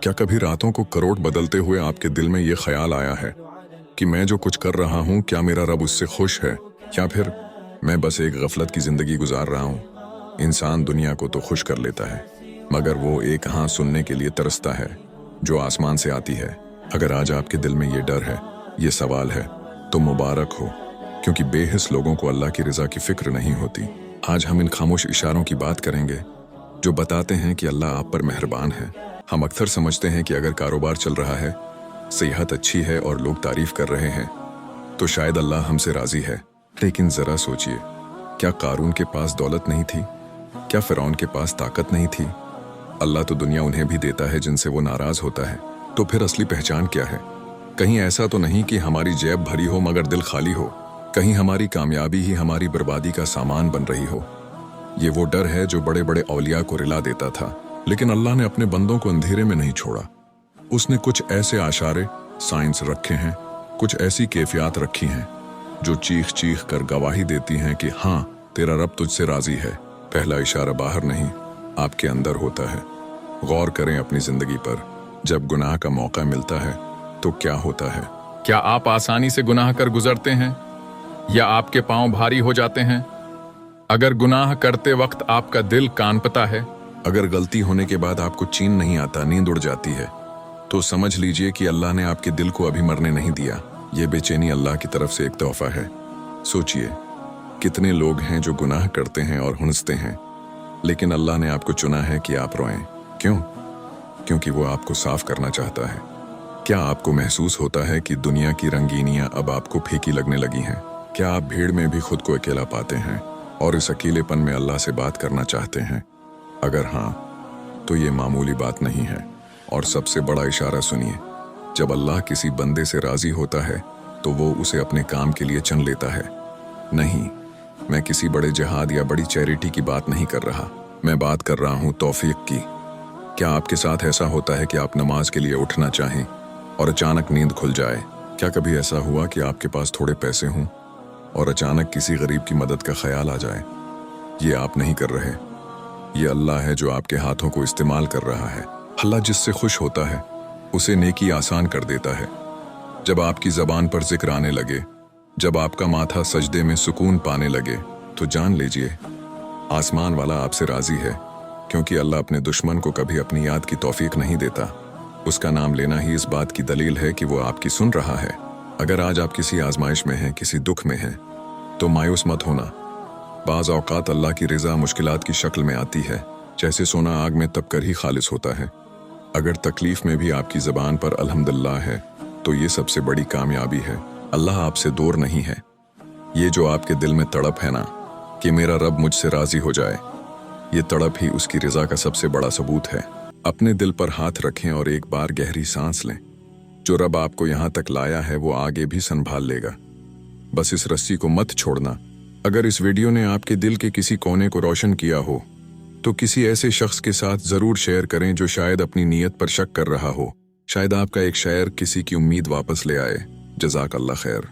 क्या कभी रातों को करोड़ बदलते हुए आपके दिल में ये ख्याल आया है कि मैं जो कुछ कर रहा हूँ क्या मेरा रब उससे खुश है, या फिर मैं बस एक गफलत की जिंदगी गुजार रहा हूँ। इंसान दुनिया को तो खुश कर लेता है, मगर वो एक हाँ सुनने के लिए तरसता है जो आसमान से आती है। अगर आज आपके दिल में ये डर है, ये सवाल है, तो मुबारक हो, क्योंकि बेहिस लोगों को अल्लाह की रजा की फिक्र नहीं होती। आज हम इन खामोश इशारों की बात करेंगे जो बताते हैं कि अल्लाह आप पर मेहरबान है। हम अक्सर समझते हैं कि अगर कारोबार चल रहा है, सेहत अच्छी है और लोग तारीफ कर रहे हैं, तो शायद अल्लाह हमसे राजी है। लेकिन जरा सोचिए, क्या कारून के पास दौलत नहीं थी? क्या फिरौन के पास ताकत नहीं थी? अल्लाह तो दुनिया उन्हें भी देता है जिनसे वो नाराज होता है। तो फिर असली पहचान क्या है? कहीं ऐसा तो नहीं कि हमारी जेब भरी हो मगर दिल खाली हो? कहीं हमारी कामयाबी ही हमारी बर्बादी का सामान बन रही हो? ये वो डर है जो बड़े बड़े औलिया को रिला देता था, लेकिन अल्लाह ने अपने बंदों को अंधेरे में नहीं छोड़ा। उसने कुछ ऐसे आशारे साइंस रखे हैं, कुछ ऐसी कैफियत रखी हैं जो चीख चीख कर गवाही देती हैं कि हाँ, तेरा रब तुझसे राजी है। पहला इशारा बाहर नहीं, आपके अंदर होता है। गौर करें अपनी जिंदगी पर, जब गुनाह का मौका मिलता है तो क्या होता है? क्या आप आसानी से गुनाह कर गुजरते हैं, या आपके पांव भारी हो जाते हैं? अगर गुनाह करते वक्त आपका दिल कांपता है, अगर गलती होने के बाद आपको चैन नहीं आता, नींद उड़ जाती है, तो समझ लीजिए कि अल्लाह ने आपके दिल को अभी मरने नहीं दिया। ये बेचैनी अल्लाह की तरफ से एक तोहफा है। सोचिए, कितने लोग हैं जो गुनाह करते हैं और हुंसते हैं, लेकिन अल्लाह ने आपको चुना है कि आप रोएं। क्यों? क्योंकि वो आपको साफ करना चाहता है। क्या आपको महसूस होता है कि दुनिया की रंगीनियां अब आपको फीकी लगने लगी हैं? क्या आप भीड़ में भी खुद को अकेला पाते हैं और इस अकेलेपन में अल्लाह से बात करना चाहते हैं? अगर हाँ, तो ये मामूली बात नहीं है। और सबसे बड़ा इशारा सुनिए, जब अल्लाह किसी बंदे से राजी होता है तो वो उसे अपने काम के लिए चुन लेता है। नहीं, मैं किसी बड़े जिहाद या बड़ी चैरिटी की बात नहीं कर रहा, मैं बात कर रहा हूँ तौफीक की। क्या आपके साथ ऐसा होता है कि आप नमाज के लिए उठना चाहें और अचानक नींद खुल जाए? क्या कभी ऐसा हुआ कि आपके पास थोड़े पैसे हों और अचानक किसी गरीब की मदद का ख्याल आ जाए? ये आप नहीं कर रहे, ये अल्लाह है जो आपके हाथों को इस्तेमाल कर रहा है। अल्लाह जिससे खुश होता है उसे नेकी आसान कर देता है। जब आपकी ज़बान पर जिक्र आने लगे, जब आपका माथा सजदे में सुकून पाने लगे, तो जान लीजिए आसमान वाला आपसे राजी है, क्योंकि अल्लाह अपने दुश्मन को कभी अपनी याद की तौफीक नहीं देता। उसका नाम लेना ही इस बात की दलील है कि वो आपकी सुन रहा है। अगर आज आप किसी आजमाइश में हैं, किसी दुख में हैं, तो मायूस मत होना। बाज़ औक़ात अल्लाह की रज़ा मुश्किलात की शक्ल में आती है, जैसे सोना आग में तप कर ही खालिस होता है। अगर तकलीफ में भी आपकी ज़बान पर अल्हम्दुलिल्लाह है, तो ये सबसे बड़ी कामयाबी है। अल्लाह आपसे दूर नहीं है। ये जो आपके दिल में तड़प है ना कि मेरा रब मुझसे राज़ी हो जाए, ये तड़प ही उसकी रज़ा का सबसे बड़ा सबूत है। अपने दिल पर हाथ रखें और एक बार गहरी सांस लें। जो रब आपको यहाँ तक लाया है वो आगे भी संभाल लेगा। बस इस रस्सी को मत छोड़ना। अगर इस वीडियो ने आपके दिल के किसी कोने को रोशन किया हो, तो किसी ऐसे शख्स के साथ ज़रूर शेयर करें जो शायद अपनी नीयत पर शक कर रहा हो। शायद आपका एक शायर किसी की उम्मीद वापस ले आए। जज़ाक अल्लाह खैर।